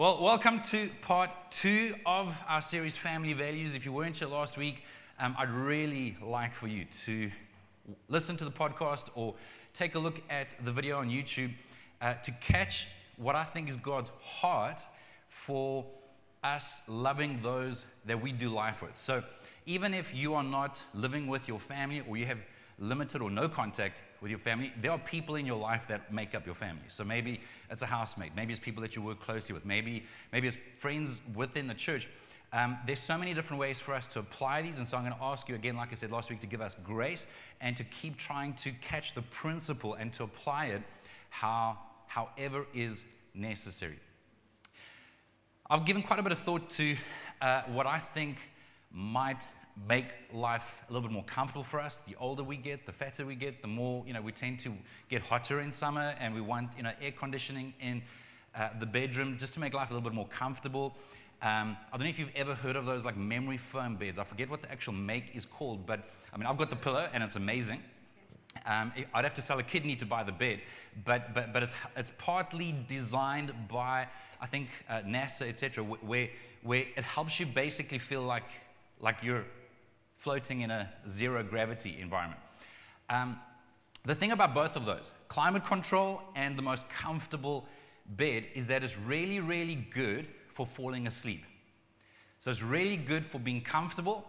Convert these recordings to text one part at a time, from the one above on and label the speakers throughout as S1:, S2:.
S1: Well, welcome to part 2 of our series, Family Values. If you weren't here last week, I'd really like for you to listen to the podcast or take a look at the video on YouTube to catch what I think is God's heart for us loving those that we do life with. So even if you are not living with your family or you have limited or no contact with your family, there are people in your life that make up your family. So maybe it's a housemate, maybe it's people that you work closely with, maybe it's friends within the church. There's so many different ways for us to apply these, and so I'm going to ask you again, like I said last week, to give us grace and to keep trying to catch the principle and to apply it however is necessary. I've given quite a bit of thought to what I think might make life a little bit more comfortable for us. The older we get, the fatter we get, the more, we tend to get hotter in summer, and we want, air conditioning in the bedroom just to make life a little bit more comfortable. I don't know if you've ever heard of those like memory foam beds. I forget what the actual make is called, but I've got the pillow and it's amazing. I'd have to sell a kidney to buy the bed, but it's partly designed by, I think, NASA, etc., where it helps you basically feel like you're floating in a zero gravity environment. The thing about both of those, climate control and the most comfortable bed, is that it's really, really good for falling asleep. So it's really good for being comfortable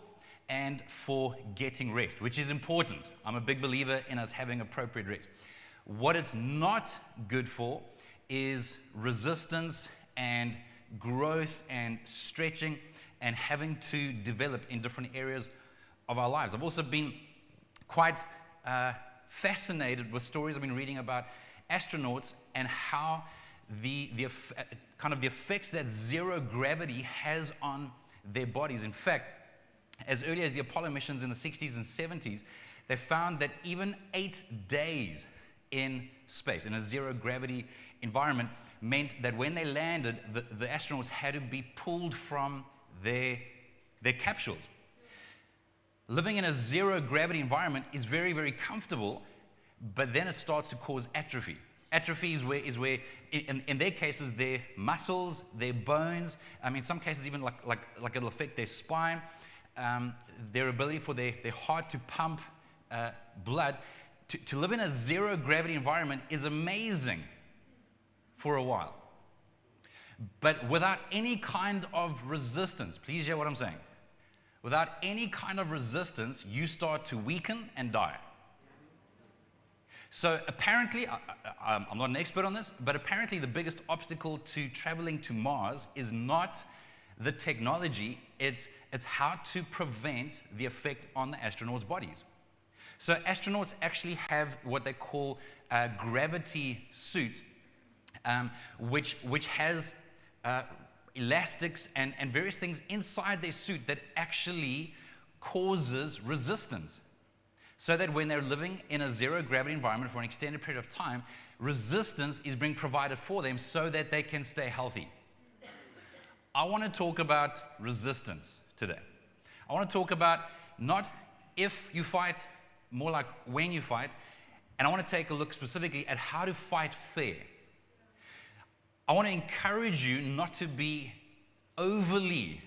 S1: and for getting rest, which is important. I'm a big believer in us having appropriate rest. What it's not good for is resistance and growth and stretching and having to develop in different areas of our lives. I've also been quite fascinated with stories I've been reading about astronauts and how the effects that zero gravity has on their bodies. In fact, as early as the Apollo missions in the 60s and 70s, they found that even 8 days in space, in a zero gravity environment, meant that when they landed, the astronauts had to be pulled from their capsules. Living in a zero gravity environment is very, very comfortable, but then it starts to cause atrophy. Atrophy is where in their cases, their muscles, their bones, in some cases even like it'll affect their spine, their ability for their heart to pump blood. To live in a zero gravity environment is amazing for a while. But without any kind of resistance, please hear what I'm saying. Without any kind of resistance, you start to weaken and die. So apparently, I'm not an expert on this, but apparently the biggest obstacle to traveling to Mars is not the technology, it's how to prevent the effect on the astronauts' bodies. So astronauts actually have what they call gravity suits, which has elastics and various things inside their suit that actually causes resistance. So that when they're living in a zero gravity environment for an extended period of time, resistance is being provided for them so that they can stay healthy. I want to talk about resistance today. I want to talk about not if you fight, more like when you fight, and I want to take a look specifically at how to fight fair. I want to encourage you not to be overly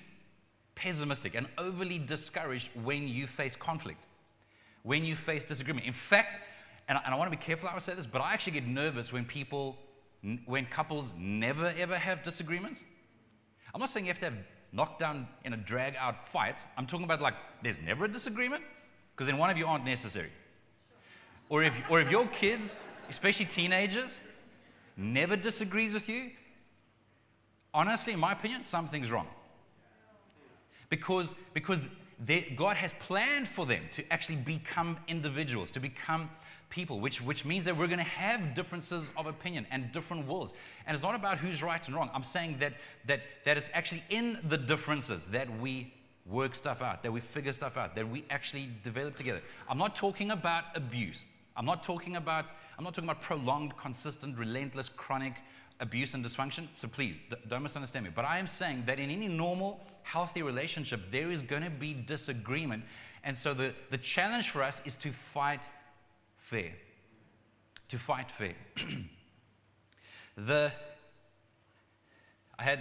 S1: pessimistic and overly discouraged when you face conflict, when you face disagreement. In fact, and I want to be careful how I say this, but I actually get nervous when couples never ever have disagreements. I'm not saying you have to have knockdown in a drag out fights. I'm talking about like there's never a disagreement, because then one of you aren't necessary. Or if your kids, especially teenagers, never disagrees with you, honestly, in my opinion, something's wrong. Because God has planned for them to actually become individuals, to become people, which means that we're going to have differences of opinion and different wills. And it's not about who's right and wrong. I'm saying that it's actually in the differences that we work stuff out, that we figure stuff out, that we actually develop together. I'm not talking about abuse. I'm not talking about prolonged, consistent, relentless, chronic abuse and dysfunction. So please, don't misunderstand me. But I am saying that in any normal, healthy relationship, there is going to be disagreement. And so the challenge for us is to fight fair. To fight fair. I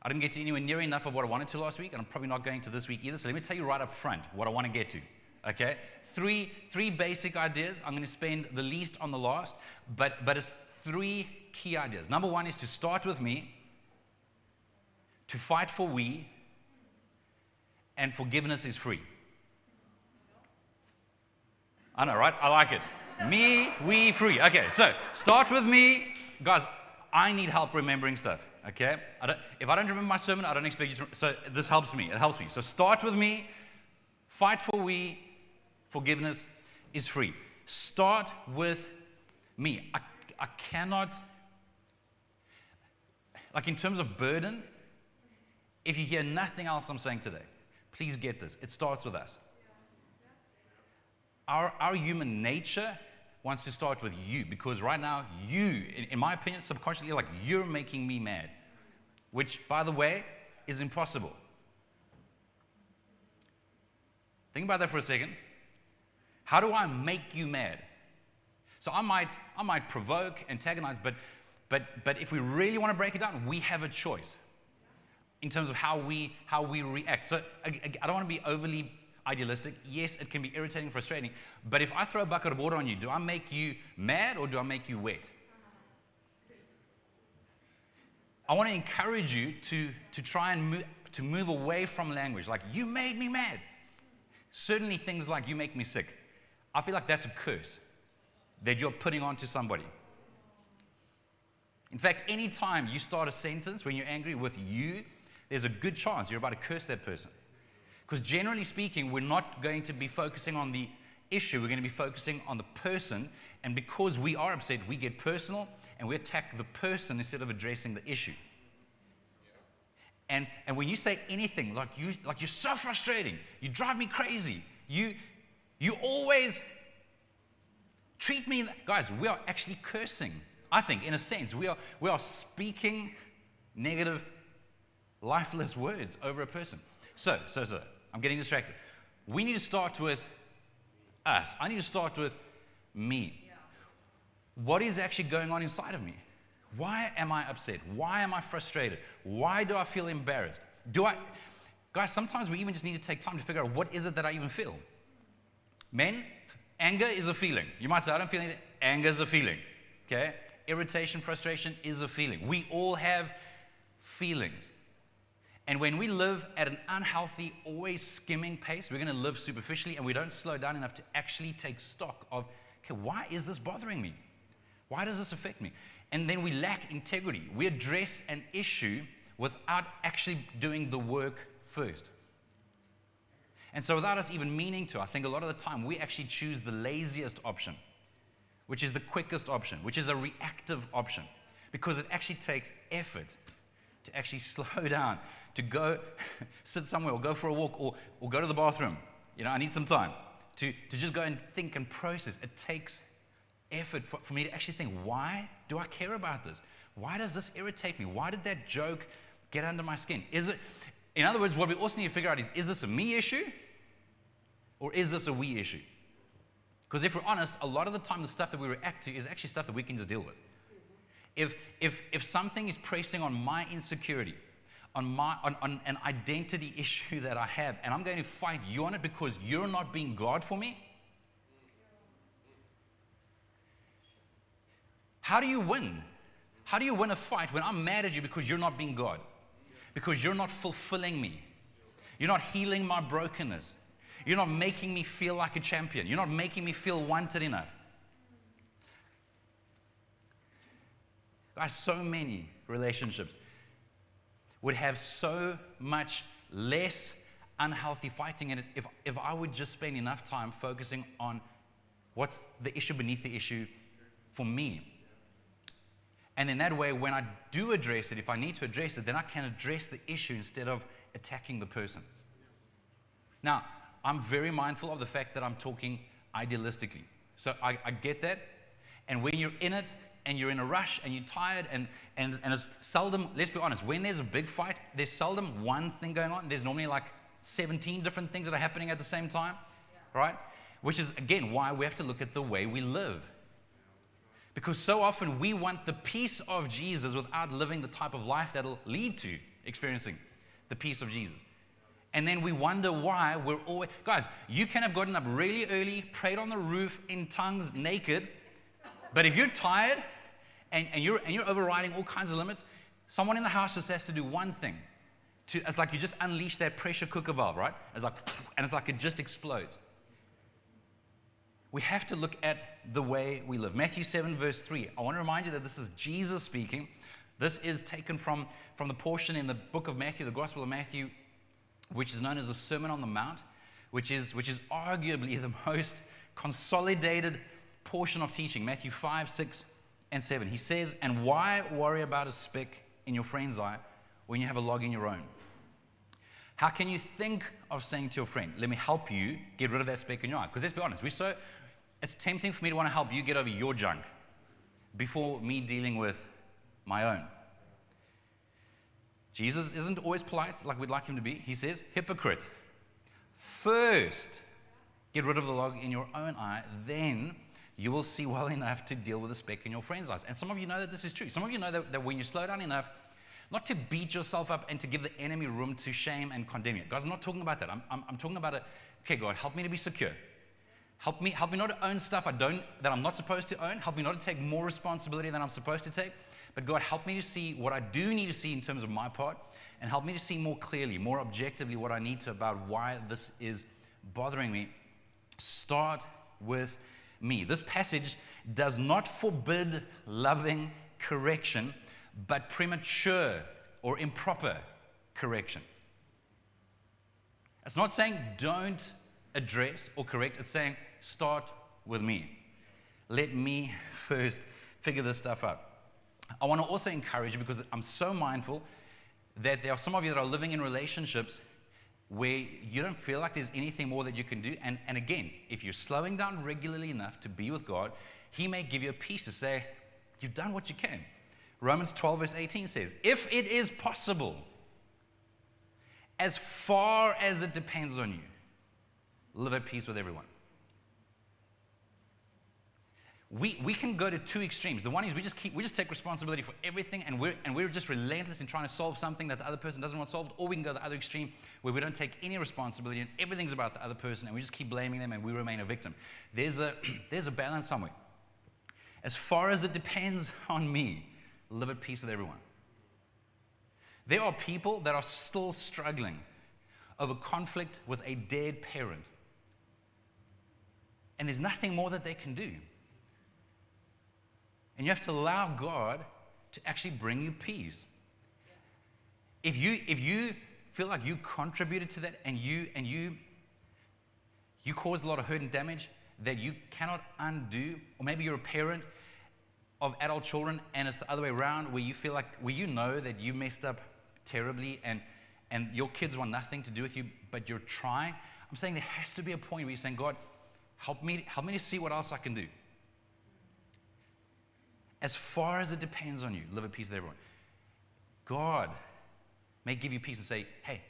S1: didn't get to anywhere near enough of what I wanted to last week, and I'm probably not going to this week either. So let me tell you right up front what I want to get to. Okay? Three basic ideas. I'm going to spend the least on the last, but it's 3 key ideas. Number 1 is to start with me, to fight for we, and forgiveness is free. I know, right? I like it. Me, we, free. Okay, so start with me. Guys, I need help remembering stuff, okay? If I don't remember my sermon, I don't expect you to. So this helps me. It helps me. So start with me, fight for we, forgiveness is free. Start with me. I cannot, like in terms of burden, if you hear nothing else I'm saying today, please get this. It starts with us. Our human nature wants to start with you, because right now you, in my opinion, subconsciously, like, you're making me mad, which, by the way, is impossible. Think about that for a second. How do I make you mad? So I might provoke, antagonize, but if we really want to break it down, we have a choice in terms of how we react. So I don't want to be overly idealistic. Yes, it can be irritating, frustrating, but if I throw a bucket of water on you, do I make you mad or do I make you wet? I want to encourage you to try and move away from language like, you made me mad. Certainly things like, you make me sick. I feel like that's a curse that you're putting onto somebody. In fact, anytime you start a sentence when you're angry with you, there's a good chance you're about to curse that person. Because generally speaking, we're not going to be focusing on the issue, we're going to be focusing on the person, and because we are upset, we get personal, and we attack the person instead of addressing the issue. And when you say anything, like you're so frustrating, you drive me crazy, you always treat me, guys, we are actually cursing. I think, in a sense, we are speaking negative, lifeless words over a person. So, I'm getting distracted. We need to start with us. I need to start with me. Yeah. What is actually going on inside of me? Why am I upset? Why am I frustrated? Why do I feel embarrassed? Guys, sometimes we even just need to take time to figure out, what is it that I even feel? Men, anger is a feeling. You might say, I don't feel anything. Anger is a feeling. Okay? Irritation, frustration is a feeling. We all have feelings. And when we live at an unhealthy, always skimming pace, we're going to live superficially, and we don't slow down enough to actually take stock of, okay, why is this bothering me? Why does this affect me? And then we lack integrity. We address an issue without actually doing the work first. And so without us even meaning to, I think a lot of the time we actually choose the laziest option, which is the quickest option, which is a reactive option, because it actually takes effort to actually slow down, to go sit somewhere or go for a walk or go to the bathroom. You know, I need some time to just go and think and process. It takes effort for me to actually think, why do I care about this? Why does this irritate me? Why did that joke get under my skin? In other words, what we also need to figure out is this a me issue or is this a we issue? Because if we're honest, a lot of the time the stuff that we react to is actually stuff that we can just deal with. If something is pressing on my insecurity, on an identity issue that I have, and I'm going to fight you on it because you're not being God for me, how do you win? How do you win a fight when I'm mad at you because you're not being God? Because you're not fulfilling me. You're not healing my brokenness. You're not making me feel like a champion. You're not making me feel wanted enough. Guys, so many relationships would have so much less unhealthy fighting in it if I would just spend enough time focusing on what's the issue beneath the issue for me. And in that way, when I do address it, if I need to address it, then I can address the issue instead of attacking the person. Now, I'm very mindful of the fact that I'm talking idealistically. So I get that. And when you're in it, and you're in a rush, and you're tired, and it's seldom, let's be honest, when there's a big fight, there's seldom one thing going on. There's normally like 17 different things that are happening at the same time, right? Which is, again, why we have to look at the way we live. Because so often we want the peace of Jesus without living the type of life that'll lead to experiencing the peace of Jesus. And then we wonder why we're always... Guys, you can have gotten up really early, prayed on the roof in tongues naked, but if you're tired and you're overriding all kinds of limits, someone in the house just has to do one thing. It's like you just unleash that pressure cooker valve, right? It's like it just explodes. We have to look at the way we live. Matthew 7, verse 3. I want to remind you that this is Jesus speaking. This is taken from the portion in the book of Matthew, the Gospel of Matthew, which is known as the Sermon on the Mount, which is arguably the most consolidated portion of teaching. Matthew 5, 6, and 7. He says, "And why worry about a speck in your friend's eye when you have a log in your own? How can you think of saying to your friend, 'Let me help you get rid of that speck in your eye'?" Because let's be honest, it's tempting for me to want to help you get over your junk before me dealing with my own. Jesus isn't always polite like we'd like him to be. He says, "Hypocrite, first get rid of the log in your own eye, then you will see well enough to deal with the speck in your friend's eyes." And some of you know that this is true. Some of you know that when you slow down enough, not to beat yourself up and to give the enemy room to shame and condemn you. Guys, I'm not talking about that. I'm talking about okay, God, help me to be secure. Help me not to own stuff that I'm not supposed to own. Help me not to take more responsibility than I'm supposed to take. But God, help me to see what I do need to see in terms of my part, and help me to see more clearly, more objectively what I need to about why this is bothering me. Start with me. This passage does not forbid loving correction, but premature or improper correction. It's not saying don't address or correct. It's saying start with me. Let me first figure this stuff out. I want to also encourage you, because I'm so mindful that there are some of you that are living in relationships where you don't feel like there's anything more that you can do. And again, if you're slowing down regularly enough to be with God, he may give you a peace to say, you've done what you can. Romans 12, verse 18 says, "If it is possible, as far as it depends on you, live at peace with everyone." We can go to two extremes. The one is we just take responsibility for everything, and we're just relentless in trying to solve something that the other person doesn't want solved. Or we can go the other extreme where we don't take any responsibility and everything's about the other person, and we just keep blaming them and we remain a victim. There's a balance somewhere. As far as it depends on me, live at peace with everyone. There are people that are still struggling over conflict with a dead parent, and there's nothing more that they can do. And you have to allow God to actually bring you peace. If you feel like you contributed to that and you caused a lot of hurt and damage that you cannot undo, or maybe you're a parent of adult children and it's the other way around, where you know that you messed up terribly and your kids want nothing to do with you, but you're trying. I'm saying there has to be a point where you're saying, God, help me to see what else I can do. As far as it depends on you, live at peace with everyone. God may give you peace and say, hey,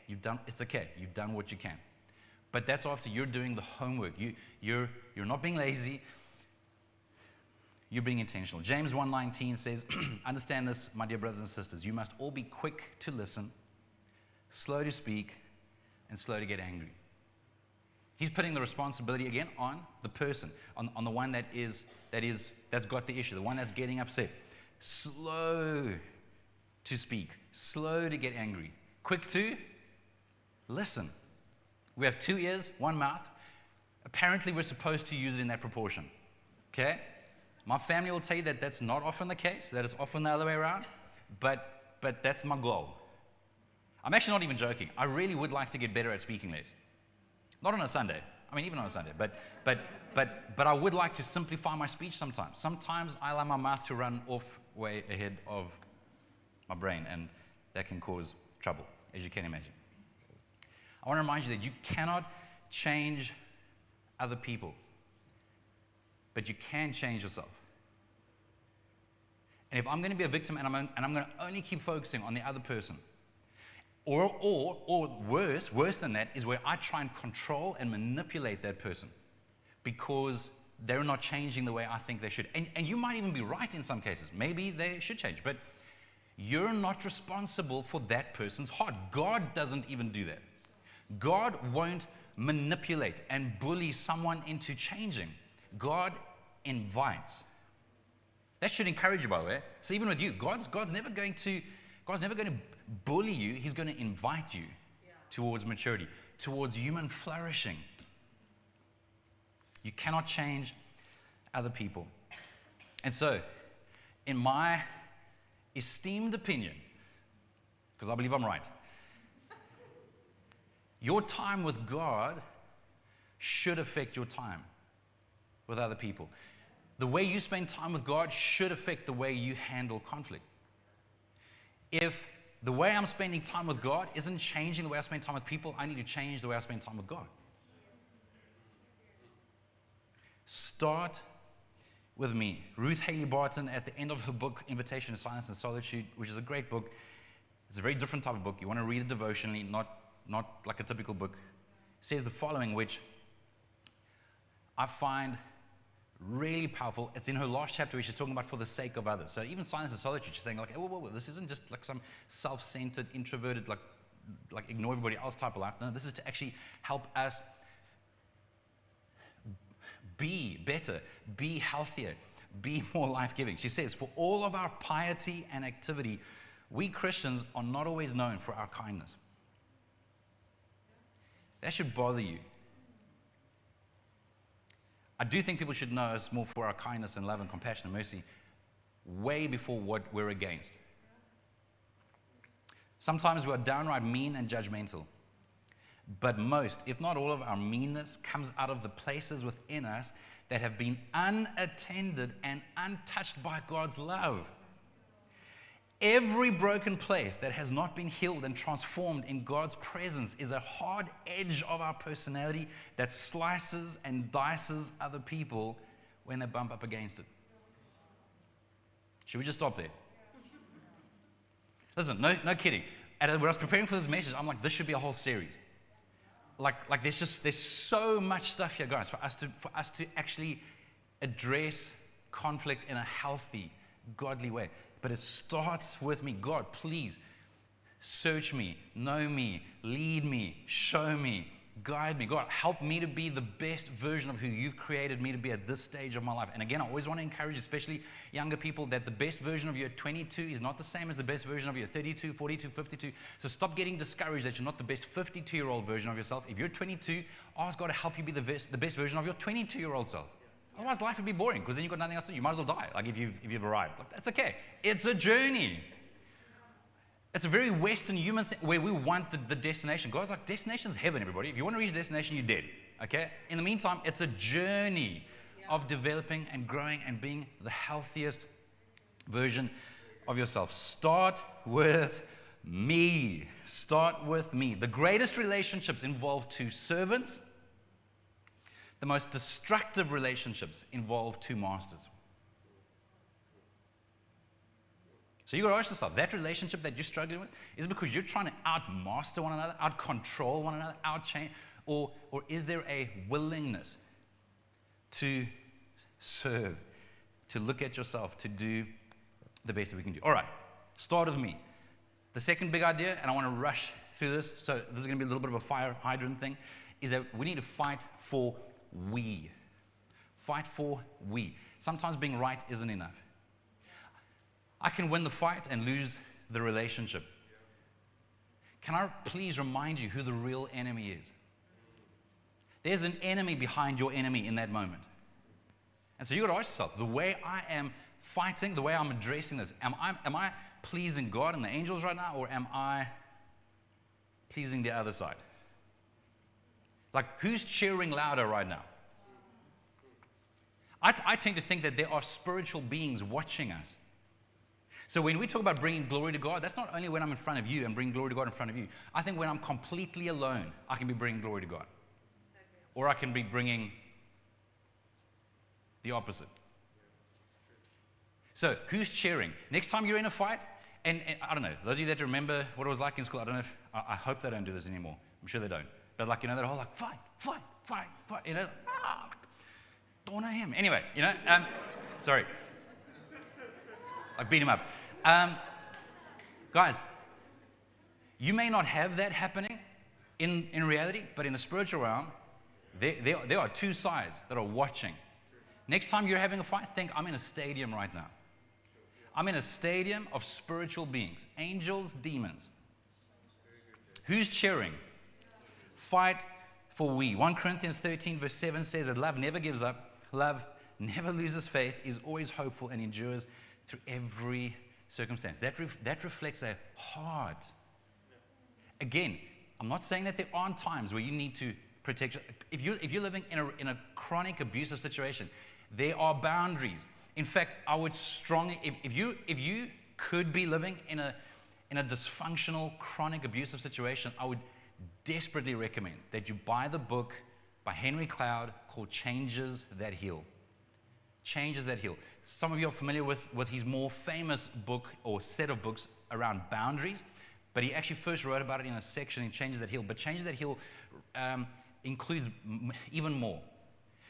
S1: it's okay, you've done what you can. But that's after you're doing the homework. You're not being lazy, you're being intentional. James 1:19 says, understand this, my dear brothers and sisters, you must all be quick to listen, slow to speak, and slow to get angry. He's putting the responsibility again on the person, on the one that's got the issue, the one that's getting upset. Slow to speak, slow to get angry, quick to listen. We have 2 ears, 1 mouth. Apparently, we're supposed to use it in that proportion. Okay? My family will tell you that that's not often the case, that it's often the other way around, but that's my goal. I'm actually not even joking. I really would like to get better at speaking less. Not on a Sunday. I mean, even on a Sunday. But I would like to simplify my speech sometimes. Sometimes I allow my mouth to run off way ahead of my brain, and that can cause trouble, as you can imagine. I want to remind you that you cannot change other people, but you can change yourself. And if I'm going to be a victim and I'm going to only keep focusing on the other person, or worse than that, is where I try and control and manipulate that person because they're not changing the way I think they should. And you might even be right in some cases. Maybe they should change. But you're not responsible for that person's heart. God doesn't even do that. God won't manipulate and bully someone into changing. God invites. That should encourage you, by the way. So even with you, God's never going to bully you. He's going to invite you towards maturity, towards human flourishing. You cannot change other people. And so, in my esteemed opinion, because I believe I'm right, your time with God should affect your time with other people. The way you spend time with God should affect the way you handle conflict. If the way I'm spending time with God isn't changing the way I spend time with people, I need to change the way I spend time with God. Start with me. Ruth Haley Barton, at the end of her book, Invitation to Silence and Solitude, which is a great book. It's a very different type of book. You want to read it devotionally, not like a typical book. Says the following, which I find really powerful. It's in her last chapter where she's talking about for the sake of others. So even silence and solitude, she's saying like, whoa, this isn't just like some self-centered, introverted, like ignore everybody else type of life. No, this is to actually help us be better, be healthier, be more life-giving. She says, for all of our piety and activity, we Christians are not always known for our kindness. That should bother you. I do think people should know us more for our kindness and love and compassion and mercy way before what we're against. Sometimes we are downright mean and judgmental. But most, if not all of our meanness comes out of the places within us that have been unattended and untouched by God's love. Every broken place that has not been healed and transformed in God's presence is a hard edge of our personality that slices and dices other people when they bump up against it. Should we just stop there? Listen, no kidding. When I was preparing for this message, I'm like, this should be a whole series. Like there's so much stuff here, guys, for us to actually address conflict in a healthy, godly way. But it starts with me. God, please search me, know me, lead me, show me, guide me. God, help me to be the best version of who you've created me to be at this stage of my life. And again, I always want to encourage, especially younger people, that the best version of you at 22 is not the same as the best version of you at 32, 42, 52. So stop getting discouraged that you're not the best 52-year-old version of yourself. If you're 22, ask God to help you be the best version of your 22-year-old self. Otherwise, life would be boring, because then you've got nothing else to do. You might as well die, like if you've arrived. Like, that's okay. It's a journey. It's a very Western human thing where we want the destination. God's like, destination's heaven, everybody. If you want to reach a destination, you're dead. Okay? In the meantime, it's a journey of developing and growing and being the healthiest version of yourself. Start with me. Start with me. The greatest relationships involve two servants. The most destructive relationships involve two masters. So you've got to ask yourself, that relationship that you're struggling with, is it because you're trying to outmaster one another, outcontrol one another, outchange, or is there a willingness to serve, to look at yourself, to do the best that we can do? All right, start with me. The second big idea, and I want to rush through this, so this is going to be a little bit of a fire hydrant thing, is that we need to fight for we. Fight for we. Sometimes being right isn't enough. I can win the fight and lose the relationship. Can I please remind you who the real enemy is? There's an enemy behind your enemy in that moment. And so you've got to ask yourself, the way I am fighting, the way I'm addressing this, am I pleasing God and the angels right now, or am I pleasing the other side? Like, who's cheering louder right now? I tend to think that there are spiritual beings watching us. So when we talk about bringing glory to God, that's not only when I'm in front of you and bringing glory to God in front of you. I think when I'm completely alone, I can be bringing glory to God. Or I can be bringing the opposite. So who's cheering? Next time you're in a fight, and I don't know, those of you that remember what it was like in school, I don't know if, I hope they don't do this anymore. I'm sure they don't. But like, that whole like, fight, you know. don't know him. Anyway, sorry. I beat him up. Guys, you may not have that happening in reality, but in the spiritual realm, there are two sides that are watching. Next time you're having a fight, think, I'm in a stadium right now. I'm in a stadium of spiritual beings, angels, demons. Who's cheering? Fight for we. 1 Corinthians 13 verse 7 says that love never gives up, love never loses faith, is always hopeful, and endures through every circumstance. That reflects a heart. Again, I'm not saying that there aren't times where you need to protect. If you're living in a chronic abusive situation, there are boundaries. In fact, I would strongly, if you could be living in a dysfunctional, chronic abusive situation, I would desperately recommend that you buy the book by Henry Cloud called Changes That Heal. Changes That Heal. Some of you are familiar with his more famous book or set of books around boundaries, but he actually first wrote about it in a section in Changes That Heal. But Changes That Heal includes even more.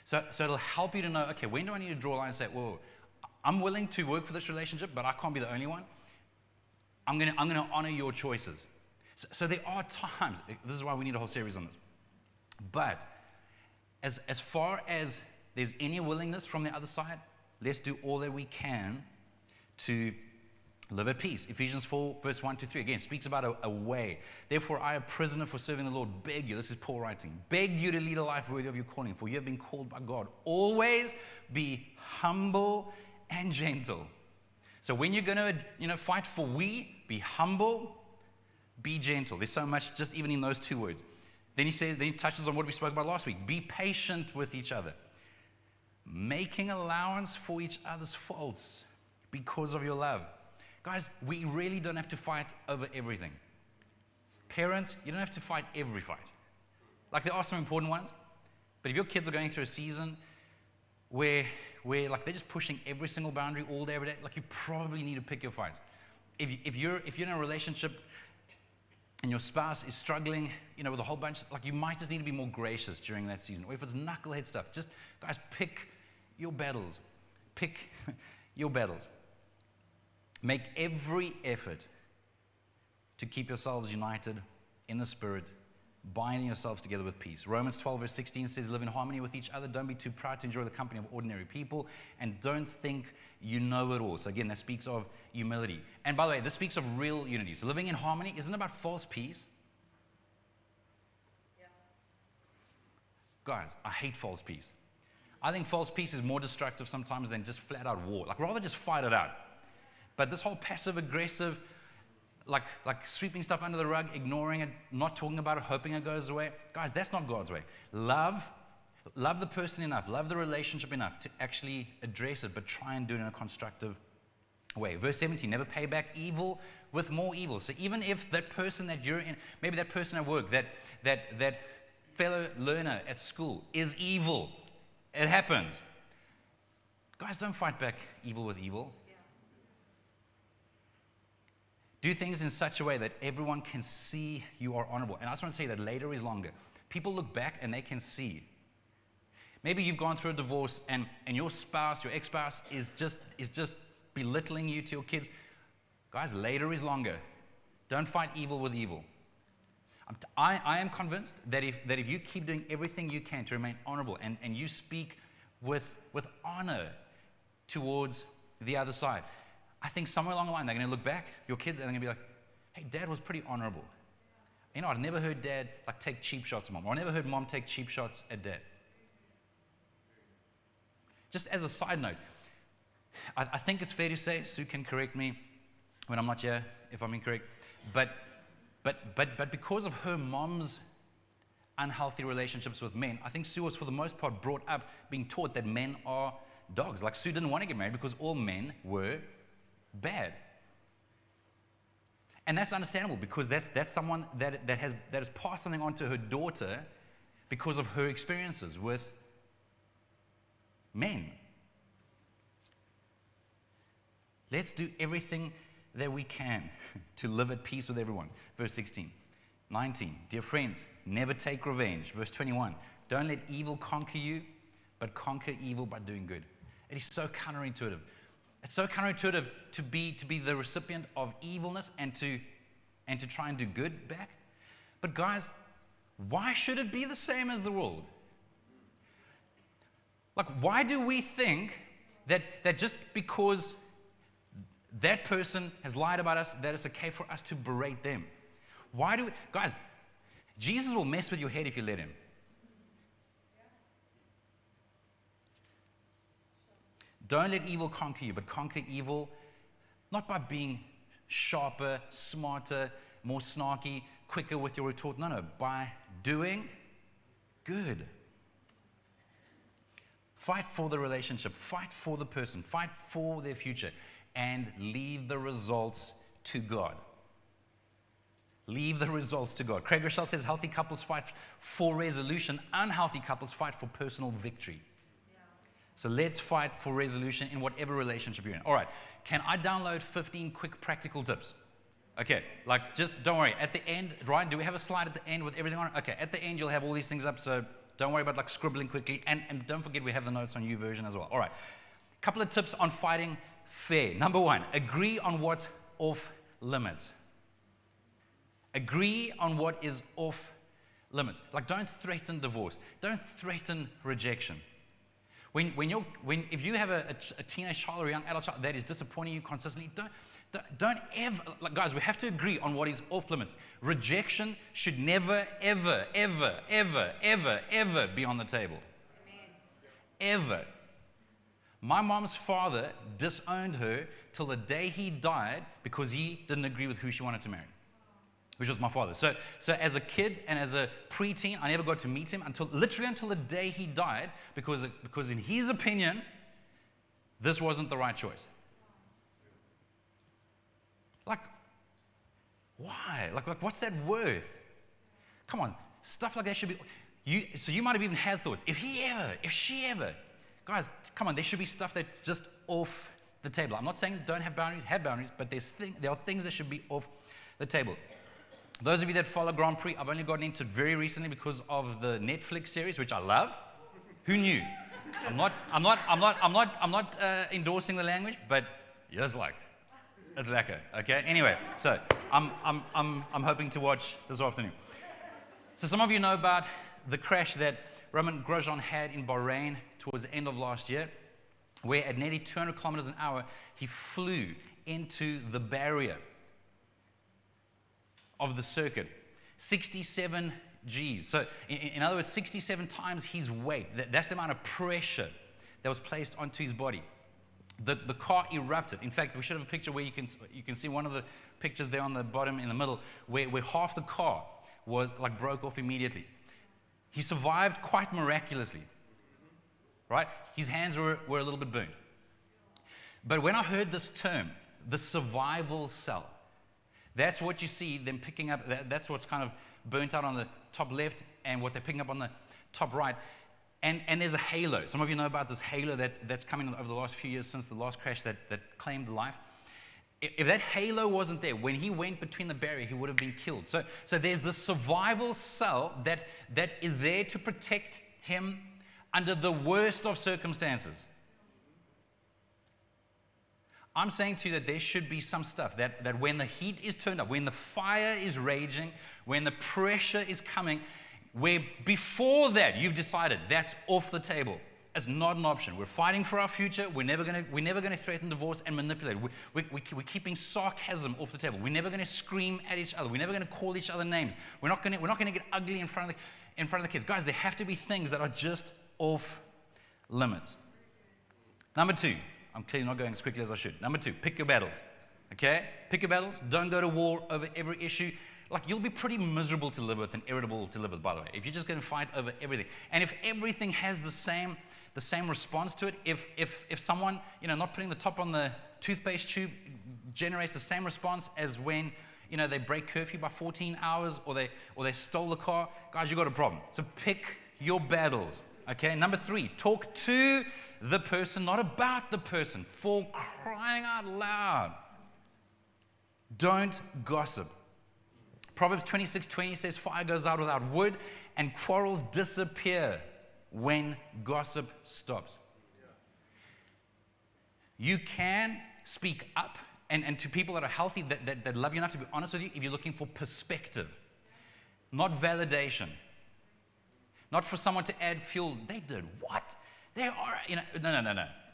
S1: So it'll help you to know, okay, when do I need to draw a line and say, whoa, I'm willing to work for this relationship, but I can't be the only one. I'm gonna honor your choices. So there are times, this is why we need a whole series on this. But as far as there's any willingness from the other side, let's do all that we can to live at peace. Ephesians 4, verse 1 to 3, again, speaks about a way. Therefore, I, a prisoner for serving the Lord, beg you, this is Paul writing, beg you to lead a life worthy of your calling, for you have been called by God. Always be humble and gentle. So when you're going to, fight for we, be humble, be gentle. There's so much just even in those two words. Then he touches on what we spoke about last week. Be patient with each other, making allowance for each other's faults because of your love. Guys, we really don't have to fight over everything. Parents, you don't have to fight every fight. Like, there are some important ones, but if your kids are going through a season where like they're just pushing every single boundary all day, every day, like, you probably need to pick your fights. If you're in a relationship and your spouse is struggling, with a whole bunch, like, you might just need to be more gracious during that season. Or if it's knucklehead stuff, just, guys, pick your battles. Pick your battles. Make every effort to keep yourselves united in the Spirit, binding yourselves together with peace. Romans 12, verse 16 says, live in harmony with each other. Don't be too proud to enjoy the company of ordinary people, and don't think you know it all. So again, that speaks of humility. And by the way, this speaks of real unity. So living in harmony isn't about false peace. Yeah. Guys, I hate false peace. I think false peace is more destructive sometimes than just flat out war. Like, rather just fight it out. But this whole passive-aggressive, like sweeping stuff under the rug, ignoring it, not talking about it, hoping it goes away, guys, that's not God's way. Love the person enough, love the relationship enough to actually address it, but try and do it in a constructive way. Verse 17, never pay back evil with more evil. So even if that person that you're in, maybe that person at work, that fellow learner at school is evil, it happens. Guys, don't fight back evil with evil. Do things in such a way that everyone can see you are honorable. And I just want to tell you that later is longer. People look back and they can see. Maybe you've gone through a divorce and your spouse, your ex-spouse, is just belittling you to your kids. Guys, later is longer. Don't fight evil with evil. I am convinced that if you keep doing everything you can to remain honorable and you speak with honor towards the other side, I think somewhere along the line, they're going to look back, your kids, and they're going to be like, hey, Dad was pretty honorable. I've never heard Dad take cheap shots at Mom, or I never heard Mom take cheap shots at Dad. Just as a side note, I think it's fair to say, Sue can correct me when I'm not here if I'm incorrect, but because of her mom's unhealthy relationships with men, I think Sue was for the most part brought up being taught that men are dogs. Like, Sue didn't want to get married because all men were bad. And that's understandable, because that's someone that has passed something on to her daughter because of her experiences with men. Let's do everything that we can to live at peace with everyone. Verse 16. 19. Dear friends, never take revenge. Verse 21. Don't let evil conquer you, but conquer evil by doing good. It is so counterintuitive. It's so counterintuitive to be the recipient of evilness and to try and do good back. But guys, why should it be the same as the world? Like, why do we think that just because that person has lied about us, that it's okay for us to berate them? Why do we, guys, Jesus will mess with your head if you let him. Don't let evil conquer you, but conquer evil not by being sharper, smarter, more snarky, quicker with your retort. No, by doing good. Fight for the relationship, fight for the person, fight for their future, and leave the results to God. Leave the results to God. Craig Rochelle says healthy couples fight for resolution, unhealthy couples fight for personal victory. So let's fight for resolution in whatever relationship you're in. All right, can I download 15 quick practical tips? Okay, like just don't worry. At the end, Ryan, do we have a slide at the end with everything on it? Okay, at the end you'll have all these things up, so don't worry about like scribbling quickly. And don't forget we have the notes on YouVersion as well. All right, couple of tips on fighting fair. Number one, agree on what's off limits. Agree on what is off limits. Like, don't threaten divorce. Don't threaten rejection. If you have a teenage child or a young adult child that is disappointing you consistently, don't ever, like, guys, we have to agree on what is off limits. Rejection should never, ever, ever, ever, ever, ever be on the table. Amen. Ever. My mom's father disowned her till the day he died because he didn't agree with who she wanted to marry, which was my father. So as a kid and as a preteen, I never got to meet him until the day he died, because in his opinion, this wasn't the right choice. Like, why? Like what's that worth? Come on, stuff like that should be. So you might have even had thoughts. If she ever, guys, come on, there should be stuff that's just off the table. I'm not saying don't have boundaries, but there are things that should be off the table. Those of you that follow Grand Prix, I've only gotten into it very recently because of the Netflix series, which I love. Who knew? I'm not endorsing the language, but it's lekker. Okay. Anyway, so I'm hoping to watch this afternoon. So some of you know about the crash that Roman Grosjean had in Bahrain towards the end of last year, where at nearly 200 kilometers an hour, he flew into the barrier of the circuit, 67 Gs. So in other words, 67 times his weight. That's the amount of pressure that was placed onto his body. The car erupted. In fact, we should have a picture where you can see one of the pictures there on the bottom in the middle, where half the car was like broke off immediately. He survived quite miraculously, right? His hands were a little bit burned. But when I heard this term, the survival cell, that's what you see them picking up. That's what's kind of burnt out on the top left and what they're picking up on the top right. And there's a halo. Some of you know about this halo that's coming over the last few years since the last crash that claimed life. If that halo wasn't there, when he went between the barrier, he would have been killed. So there's this survival cell that is there to protect him under the worst of circumstances. I'm saying to you that there should be some stuff that when the heat is turned up, when the fire is raging, when the pressure is coming, where before that you've decided that's off the table. It's not an option. We're fighting for our future. We're never going to threaten divorce and manipulate. We're keeping sarcasm off the table. We're never going to scream at each other. We're never going to call each other names. We're not going to get ugly in front of the kids. Guys, there have to be things that are just off limits. Number two. I'm clearly not going as quickly as I should. Number two, pick your battles. Okay? Pick your battles. Don't go to war over every issue. Like, you'll be pretty miserable to live with and irritable to live with, by the way, if you're just going to fight over everything. And if everything has the same response to it, if someone, not putting the top on the toothpaste tube generates the same response as when, they break curfew by 14 hours or they stole the car, guys, you got a problem. So pick your battles. Okay? Number three, talk to the person, not about the person, for crying out loud. Don't gossip. Proverbs 26:20 says, fire goes out without wood and quarrels disappear when gossip stops. You can speak up and to people that are healthy, that love you enough to be honest with you, if you're looking for perspective, not validation, not for someone to add fuel. They did what? They are,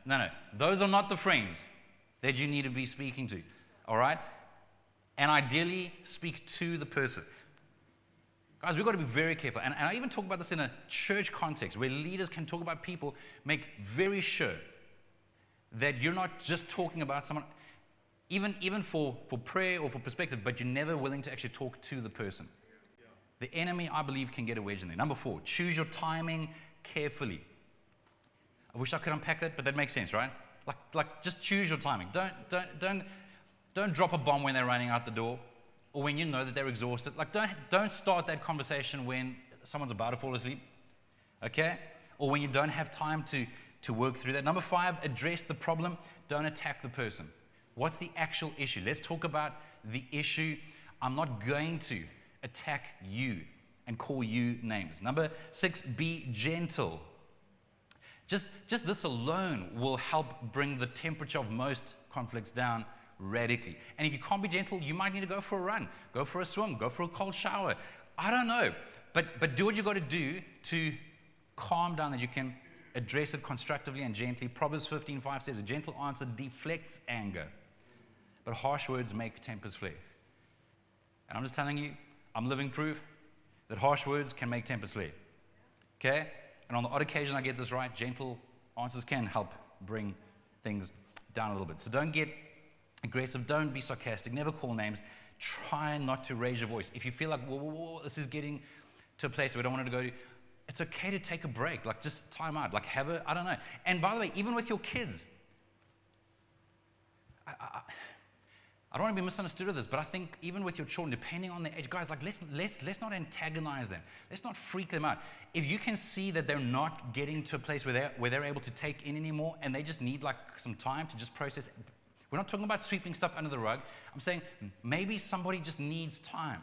S1: no. Those are not the friends that you need to be speaking to, all right? And ideally, speak to the person. Guys, we've got to be very careful. And I even talk about this in a church context where leaders can talk about people, make very sure that you're not just talking about someone, even for prayer or for perspective, but you're never willing to actually talk to the person. The enemy, I believe, can get a wedge in there. Number 4, choose your timing carefully. I wish I could unpack that, but that makes sense, right? Like just choose your timing. Don't drop a bomb when they're running out the door, or when you know that they're exhausted. Like don't start that conversation when someone's about to fall asleep, okay? Or when you don't have time to work through that. Number 5, address the problem. Don't attack the person. What's the actual issue? Let's talk about the issue. I'm not going to attack you and call you names. Number 6, be gentle. Just this alone will help bring the temperature of most conflicts down radically. And if you can't be gentle, you might need to go for a run, go for a swim, go for a cold shower. I don't know. But do what you got to do to calm down, that you can address it constructively and gently. Proverbs 15:5 says, a gentle answer deflects anger, but harsh words make tempers flare. And I'm just telling you, I'm living proof that harsh words can make tempers flare. Okay? And on the odd occasion I get this right, gentle answers can help bring things down a little bit. So don't get aggressive, don't be sarcastic, never call names. Try not to raise your voice. If you feel like, whoa, this is getting to a place we don't want it to go to, it's okay to take a break, like just time out, like I don't know. And by the way, even with your kids, I don't want to be misunderstood with this, but I think even with your children, depending on the age, guys, like let's not antagonize them. Let's not freak them out. If you can see that they're not getting to a place where they're able to take in anymore, and they just need like some time to just process. We're not talking about sweeping stuff under the rug. I'm saying maybe somebody just needs time.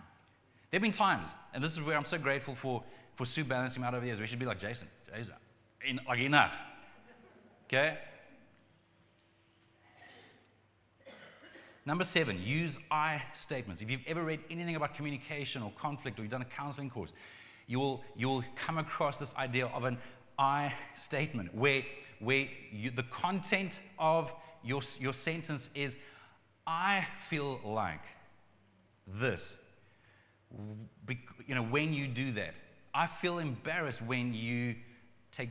S1: There have been times, and this is where I'm so grateful for Sue balancing me out over the years. We should be like, Jason, like enough. Okay? Number 7, use I statements. If you've ever read anything about communication or conflict, or you've done a counseling course, you'll come across this idea of an I statement, where the content of your sentence is, I feel like this. When you do that, I feel embarrassed when you take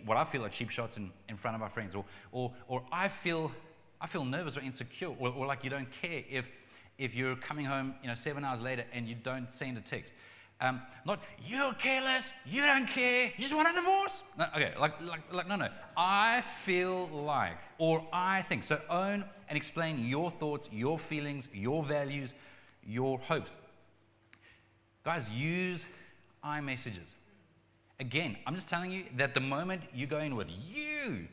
S1: what I feel like cheap shots in front of our friends, or I feel nervous or insecure, or like you don't care if you're coming home 7 hours later and you don't send a text. Not, you're careless, you don't care, you just want a divorce. No, okay, no. I feel like, or I think. So own and explain your thoughts, your feelings, your values, your hopes. Guys, use I messages. Again, I'm just telling you that the moment you go in with you,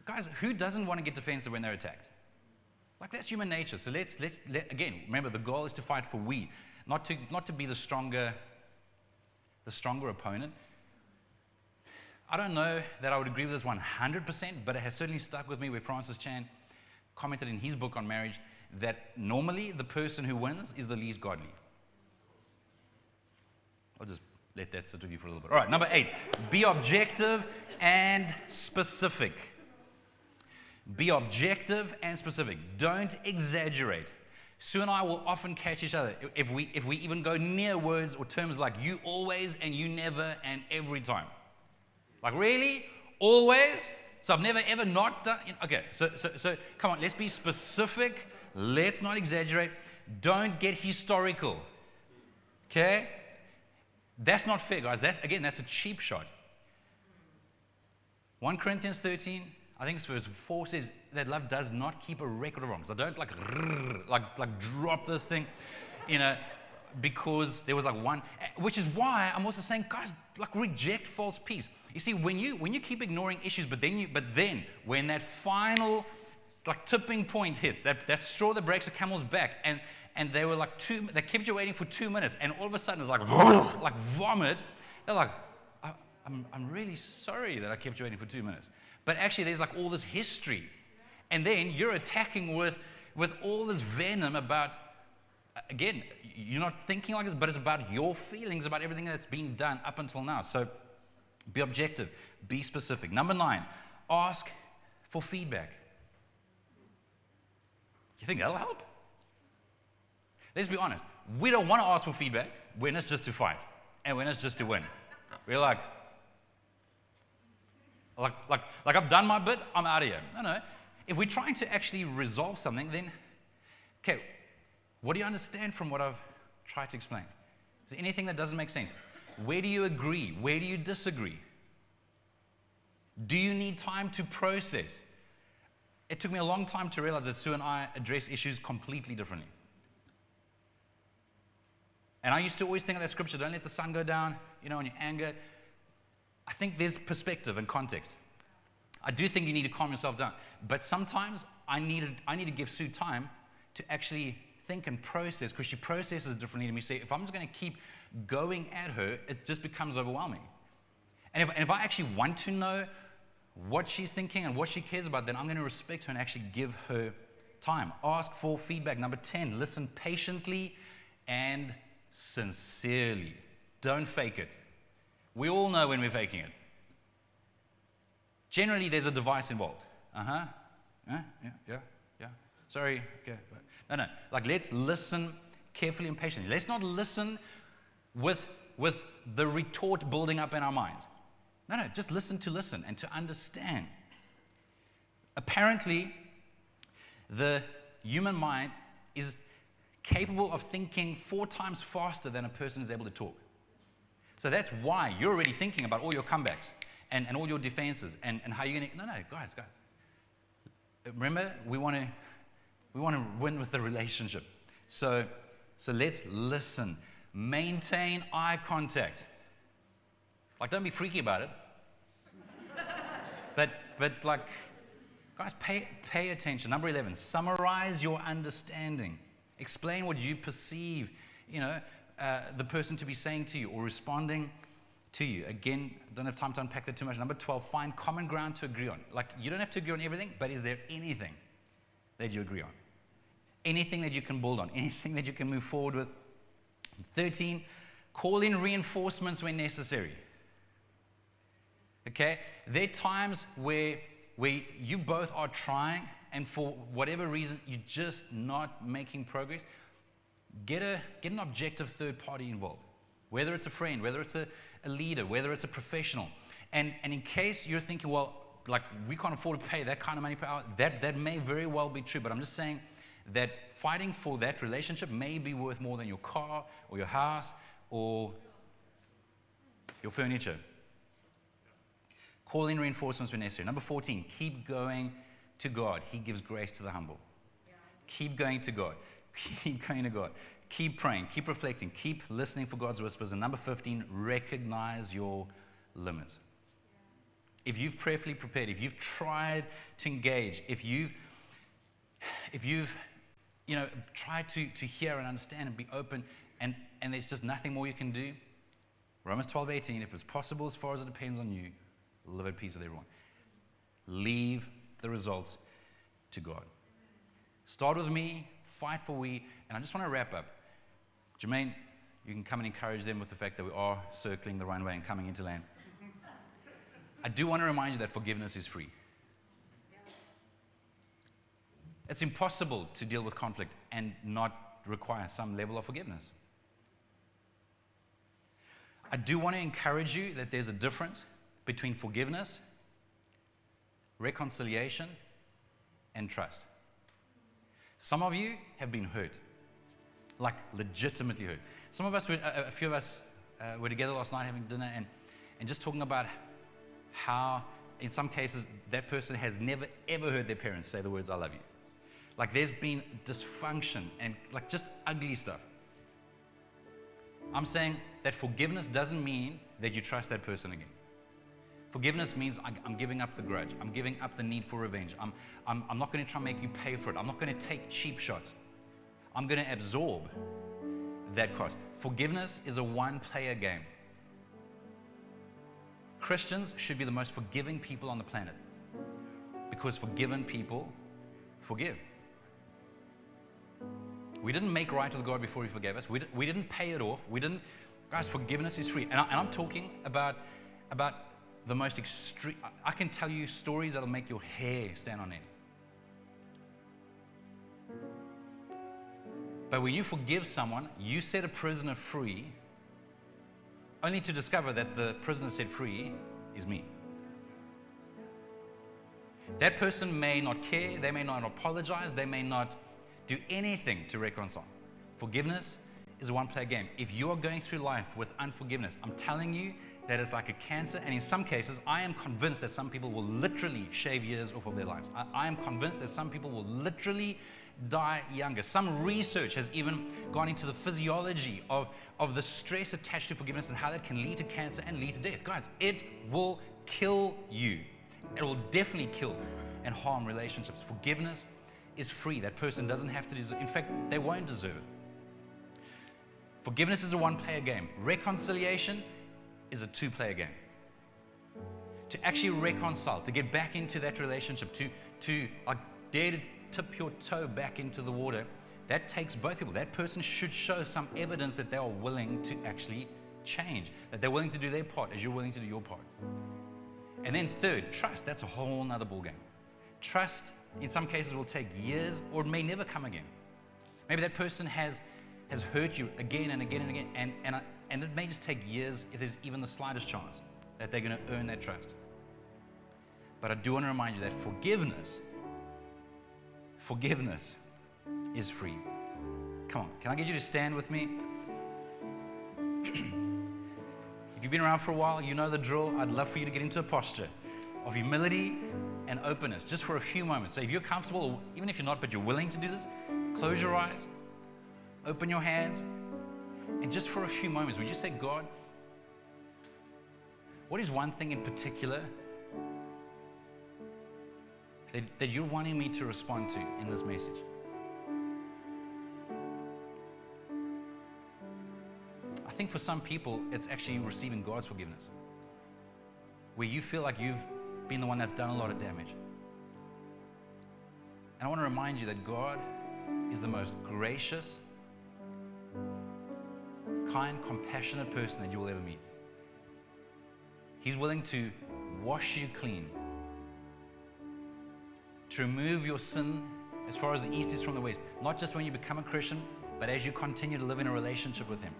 S1: guys, who doesn't want to get defensive when they're attacked? Like, that's human nature. So let's again, remember, the goal is to fight for we, not to be the stronger opponent. I don't know that I would agree with this 100%, but it has certainly stuck with me, where Francis Chan commented in his book on marriage that normally the person who wins is the least godly. I'll just let that sit with you for a little bit. All right, number 8, be objective and specific. Be objective and specific. Don't exaggerate. Sue and I will often catch each other if we even go near words or terms like you always and you never and every time. Like, really? Always? So I've never ever not done. Okay, so come on, let's be specific. Let's not exaggerate. Don't get historical. Okay? That's not fair, guys. That's a cheap shot. 1 Corinthians 13, I think it's verse 4, says that love does not keep a record of wrongs. So don't like drop this thing, because there was like one, which is why I'm also saying, guys, like, reject false peace. You see, when you keep ignoring issues, but then when that final like tipping point hits, that straw that breaks the camel's back, and they were like they kept you waiting for 2 minutes, and all of a sudden it's like vomit. They're like, I'm really sorry that I kept you waiting for 2 minutes. But actually, there's like all this history. And then you're attacking with all this venom about, again, you're not thinking like this, but it's about your feelings about everything that's been done up until now. So be objective, be specific. Number 9, ask for feedback. You think that'll help? Let's be honest. We don't want to ask for feedback when it's just to fight and when it's just to win. We're like I've done my bit, I'm out of here. No. If we're trying to actually resolve something, then, okay, what do you understand from what I've tried to explain? Is there anything that doesn't make sense? Where do you agree? Where do you disagree? Do you need time to process? It took me a long time to realize that Sue and I address issues completely differently. And I used to always think of that scripture, don't let the sun go down, on your anger. I think there's perspective and context. I do think you need to calm yourself down. But sometimes I need to give Sue time to actually think and process, because she processes differently than me. Say, if I'm just going to keep going at her, it just becomes overwhelming. And if I actually want to know what she's thinking and what she cares about, then I'm going to respect her and actually give her time. Ask for feedback. Number 10, listen patiently and sincerely. Don't fake it. We all know when we're faking it. Generally, there's a device involved. Yeah. Sorry. Okay. No. Like, let's listen carefully and patiently. Let's not listen with the retort building up in our minds. No. Just listen and to understand. Apparently, the human mind is capable of thinking 4 times faster than a person is able to talk. So that's why you're already thinking about all your comebacks and all your defenses and how you're going to... No, guys. Remember, we want to win with the relationship. So let's listen. Maintain eye contact. Like, don't be freaky about it. but like, guys, pay attention. Number 11, summarize your understanding. Explain what you perceive, the person to be saying to you or responding to you. Again, don't have time to unpack that too much. Number 12, find common ground to agree on. Like, you don't have to agree on everything, but is there anything that you agree on? Anything that you can build on? Anything that you can move forward with? 13, call in reinforcements when necessary. Okay? There are times where you both are trying, and for whatever reason, you're just not making progress. Get an objective third party involved. Whether it's a friend, whether it's a leader, whether it's a professional. And in case you're thinking, well, like, we can't afford to pay that kind of money per hour, that may very well be true. But I'm just saying that fighting for that relationship may be worth more than your car or your house or your furniture. Call in reinforcements when necessary. Number 14, keep going to God. He gives grace to the humble. Yeah. Keep going to God. Keep going to God. Keep praying. Keep reflecting. Keep listening for God's whispers. And number 15, recognize your limits. Yeah. If you've prayerfully prepared, if you've tried to engage, if you've tried to hear and understand and be open, and there's just nothing more you can do, Romans 12:18, if it's possible, as far as it depends on you, live at peace with everyone. Leave the results to God. Start with me, fight for we, and I just want to wrap up. Jermaine, you can come and encourage them with the fact that we are circling the runway and coming into land. I do want to remind you that forgiveness is free. It's impossible to deal with conflict and not require some level of forgiveness. I do want to encourage you that there's a difference between forgiveness, reconciliation, and trust. Some of you have been hurt, like legitimately hurt. Some of us, a few of us were together last night having dinner and just talking about how, in some cases, that person has never ever heard their parents say the words, "I love you." Like, there's been dysfunction and like just ugly stuff. I'm saying that forgiveness doesn't mean that you trust that person again. Forgiveness means I'm giving up the grudge. I'm giving up the need for revenge. I'm not going to try and make you pay for it. I'm not going to take cheap shots. I'm going to absorb that cost. Forgiveness is a one-player game. Christians should be the most forgiving people on the planet, because forgiven people forgive. We didn't make right with God before He forgave us. We didn't pay it off. Guys, forgiveness is free. And I'm talking about the most extreme. I can tell you stories that'll make your hair stand on end. But when you forgive someone, you set a prisoner free, only to discover that the prisoner set free is me. That person may not care, they may not apologize, they may not do anything to reconcile. Forgiveness is a one-player game. If you are going through life with unforgiveness, I'm telling you that it's like a cancer, and in some cases, I am convinced that some people will literally shave years off of their lives. I am convinced that some people will literally die younger. Some research has even gone into the physiology of the stress attached to forgiveness and how that can lead to cancer and lead to death. Guys, it will kill you. It will definitely kill and harm relationships. Forgiveness is free. That person doesn't have to deserve. In fact, they won't deserve it. Forgiveness is a one-player game. Reconciliation is a two-player game. To actually reconcile, to get back into that relationship, to dare to tip your toe back into the water, that takes both people. That person should show some evidence that they are willing to actually change, that they're willing to do their part as you're willing to do your part. And then third, trust. That's a whole nother ballgame. Trust, in some cases, will take years, or it may never come again. Maybe that person has hurt you again and again and again, and it may just take years, if there's even the slightest chance that they're going to earn that trust. But I do want to remind you that forgiveness is free. Come on, can I get you to stand with me? If you've been around for a while, you know the drill. I'd love for you to get into a posture of humility and openness, just for a few moments. So if you're comfortable, or even if you're not, but you're willing to do this, close your eyes, open your hands, and just for a few moments, would you say, God, what is one thing in particular that you're wanting me to respond to in this message? I think for some people, it's actually receiving God's forgiveness, where you feel like you've been the one that's done a lot of damage. And I want to remind you that God is the most gracious, kind, compassionate person that you will ever meet. He's willing to wash you clean, to remove your sin as far as the east is from the west, not just when you become a Christian, but as you continue to live in a relationship with Him.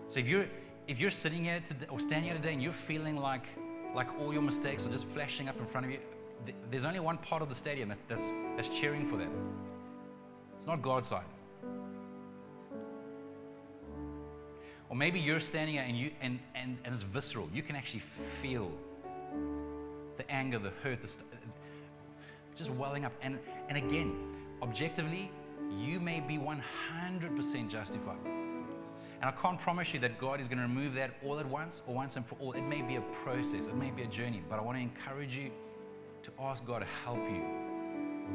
S1: So if you're sitting here today, or standing here today, and you're feeling like all your mistakes are just flashing up in front of you, there's only one part of the stadium that's cheering for that. It's not God's side. Or maybe you're standing here and it's visceral. You can actually feel the anger, the hurt, just welling up. And again, objectively, you may be 100% justified. And I can't promise you that God is going to remove that all at once or once and for all. It may be a process. It may be a journey. But I want to encourage you to ask God to help you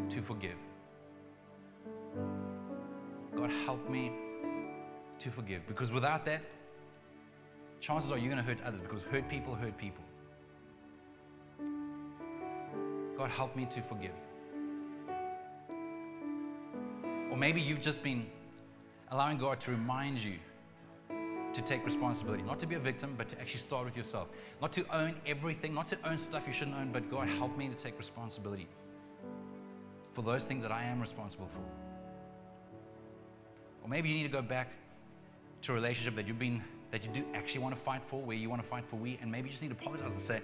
S1: to forgive. God, help me to forgive. Because without that, chances are you're going to hurt others, because hurt people hurt people. God, help me to forgive. Or maybe you've just been allowing God to remind you to take responsibility, not to be a victim, but to actually start with yourself. Not to own everything, not to own stuff you shouldn't own, but God, help me to take responsibility for those things that I am responsible for. Or maybe you need to go back to a relationship that you do actually want to fight for, where you want to fight for and maybe you just need to apologize and say,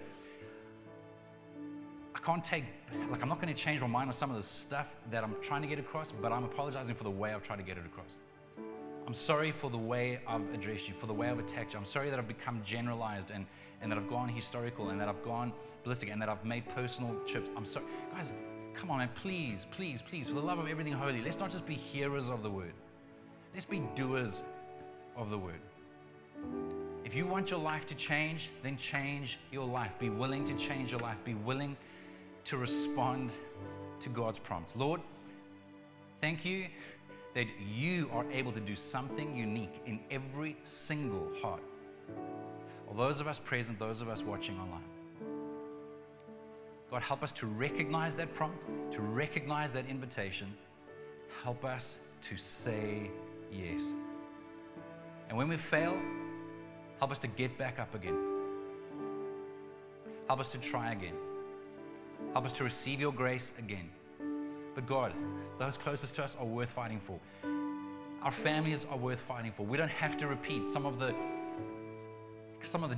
S1: I'm not going to change my mind on some of the stuff that I'm trying to get across, but I'm apologizing for the way I've tried to get it across. I'm sorry for the way I've addressed you, for the way I've attacked you. I'm sorry that I've become generalized and that I've gone historical and that I've gone ballistic and that I've made personal trips. I'm sorry. Guys, come on, man, please, please, please, for the love of everything holy, let's not just be hearers of the word. Let's be doers of the word. If you want your life to change, then change your life. Be willing to change your life. Be willing to respond to God's promise. Lord, thank you that you are able to do something unique in every single heart or those of us present, those of us watching online. God, help us to recognize that prompt, to recognize that invitation. Help us to say yes. And when we fail, help us to get back up again. Help us to try again. Help us to receive your grace again. But God, those closest to us are worth fighting for. Our families are worth fighting for. We don't have to repeat some of the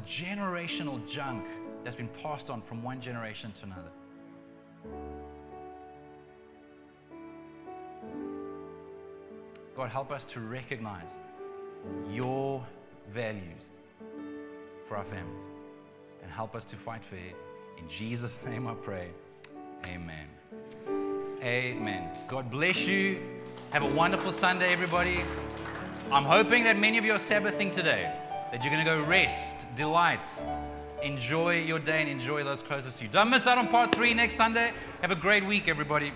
S1: generational junk that's been passed on from one generation to another. God, help us to recognize your values for our families and help us to fight fair. In Jesus' name I pray. Amen. Amen. God bless you. Have a wonderful Sunday, everybody. I'm hoping that many of you are Sabbathing today, that you're going to go rest, delight, enjoy your day, and enjoy those closest to you. Don't miss out on part 3 next Sunday. Have a great week, everybody.